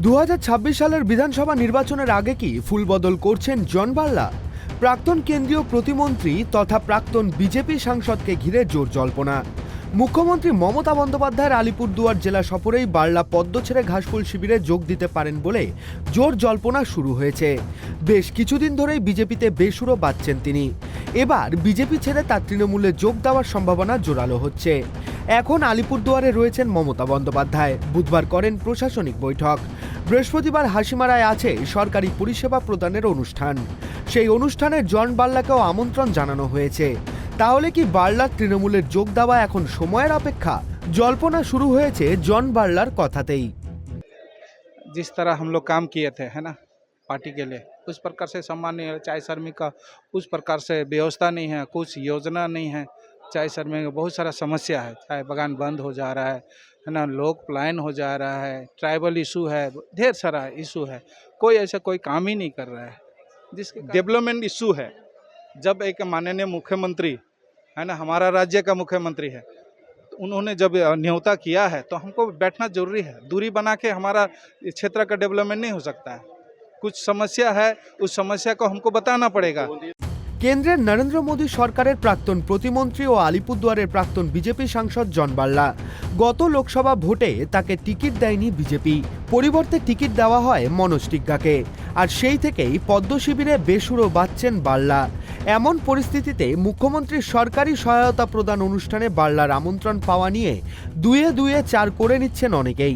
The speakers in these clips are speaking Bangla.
2026 সালের বিধানসভা নির্বাচনের আগে কি ফুলবদল করছেন জন বার্লা? প্রাক্তন কেন্দ্রীয় প্রতিমন্ত্রী তথা প্রাক্তন বিজেপি সাংসদকে ঘিরে জোর জল্পনা। মুখ্যমন্ত্রী মমতা বন্দ্যোপাধ্যায়ের আলিপুরদুয়ার জেলা সফরেই বার্লা পদ্ম ছেড়ে ঘাসফুল শিবিরে যোগ দিতে পারেন বলে জোর জল্পনা শুরু হয়েছে। বেশ কিছুদিন ধরেই বিজেপিতে বেসুরো বাজছেন তিনি। এবার বিজেপি ছেড়ে তার তৃণমূলে যোগ দেওয়ার সম্ভাবনা জোরালো হচ্ছে। এখন আলিপুরদুয়ারে রয়েছেন মমতা বন্দ্যোপাধ্যায়। বুধবার করেন প্রশাসনিক বৈঠক। বৃহস্পতিবার হাসিমারায় আছে সরকারি পরিষেবা প্রদানের অনুষ্ঠান। সেই অনুষ্ঠানে জন বার্লাকেও আমন্ত্রণ জানানো হয়েছে। তাহলে কি বার্লার তৃণমূলে যোগ দেওয়া এখন সময়ের অপেক্ষা? জল্পনা শুরু হয়েছে জন বার্লার কথাতেই। जिस तरह हम लोग काम किए थे है ना पार्टी के लिए, उस प्रकार से सम्मान नहीं है। चाय श्रमिक का उस प्रकार से व्यवस्था नहीं है, कुछ योजना नहीं है। चाय श्रमिक में बहुत सारा समस्या है। चाय बागान बंद हो जा रहा है ना, लोग पलायन हो जा रहा है, ट्राइबल इशू है, ढेर सारा इशू है। कोई ऐसा कोई काम ही नहीं कर रहा है जिसके डेवलपमेंट इशू है। जब एक माननीय मुख्यमंत्री है ना, हमारा राज्य का मुख्यमंत्री है, उन्होंने जब न्योता किया है तो हमको बैठना जरूरी है। दूरी बना के हमारा क्षेत्र का डेवलपमेंट नहीं हो सकता है। कुछ समस्या है, उस समस्या को हमको बताना पड़ेगा। কেন্দ্রের নরেন্দ্র মোদী সরকারের প্রাক্তন প্রতিমন্ত্রী ও আলিপুরদুয়ারের প্রাক্তন বিজেপি সাংসদ জন বার্লা। গত লোকসভা ভোটে তাকে টিকিট দেয়নি বিজেপি, পরিবর্তে টিকিট দেওয়া হয় মনোজ টিগ্গাকে। আর সেই থেকেই পদ্ম শিবিরে বেসুরো বাজছেন বার্লা। এমন পরিস্থিতিতে মুখ্যমন্ত্রীর সরকারি সহায়তা প্রদান অনুষ্ঠানে বার্লার আমন্ত্রণ পাওয়া নিয়ে দুয়ে দুয়ে চার করে নিচ্ছেন অনেকেই।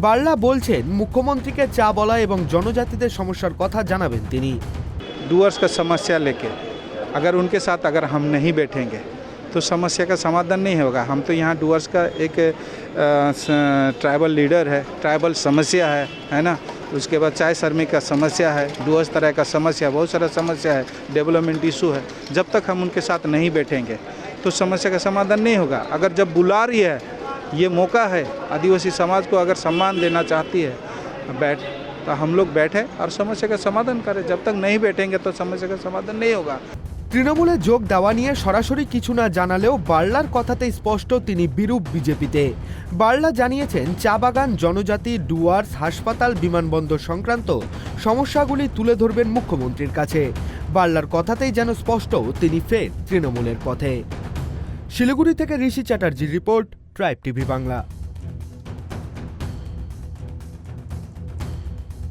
বার্লা বলছেন মুখ্যমন্ত্রীকে চা বলা এবং জনজাতিদের সমস্যার কথা জানাবেন তিনি। डूअर्स का समस्या लेके अगर उनके साथ अगर हम नहीं बैठेंगे तो समस्या का समाधान नहीं होगा। हम तो यहाँ डूअर्स का एक ट्राइबल लीडर है, ट्राइबल समस्या है ना। उसके बाद चाय श्रमिक का समस्या है, डूअर्स तरह का समस्या, बहुत सारा समस्या है, डेवलपमेंट इशू है। जब तक हम उनके साथ नहीं बैठेंगे तो समस्या का समाधान नहीं होगा। अगर जब बुला रही है, ये मौका है, आदिवासी समाज को अगर सम्मान देना चाहती है, तो हम लोग बैठे और समस्या का समाधान करें। जब तक नहीं बैठेंगे तो समस्या का समाधान नहीं होगा। তৃণমূলে যোগ দেওয়া নিয়ে সরাসরি কিছু না জানালেও বার্লার কথাতেই স্পষ্ট তিনি বিরূপ বিজেপিতে। বার্লা জানিয়েছেন চা বাগান, জনজাতি, ডুয়ার্স, হাসপাতাল, বিমানবন্দর সংক্রান্ত সমস্যাগুলি তুলে ধরবেন মুখ্যমন্ত্রীর কাছে। বার্লার কথাতেই যেন স্পষ্ট তিনি ফের তৃণমূলের পথে। শিলিগুড়ি থেকে ঋষি চ্যাটার্জির রিপোর্ট, ট্রাইব টিভি বাংলা।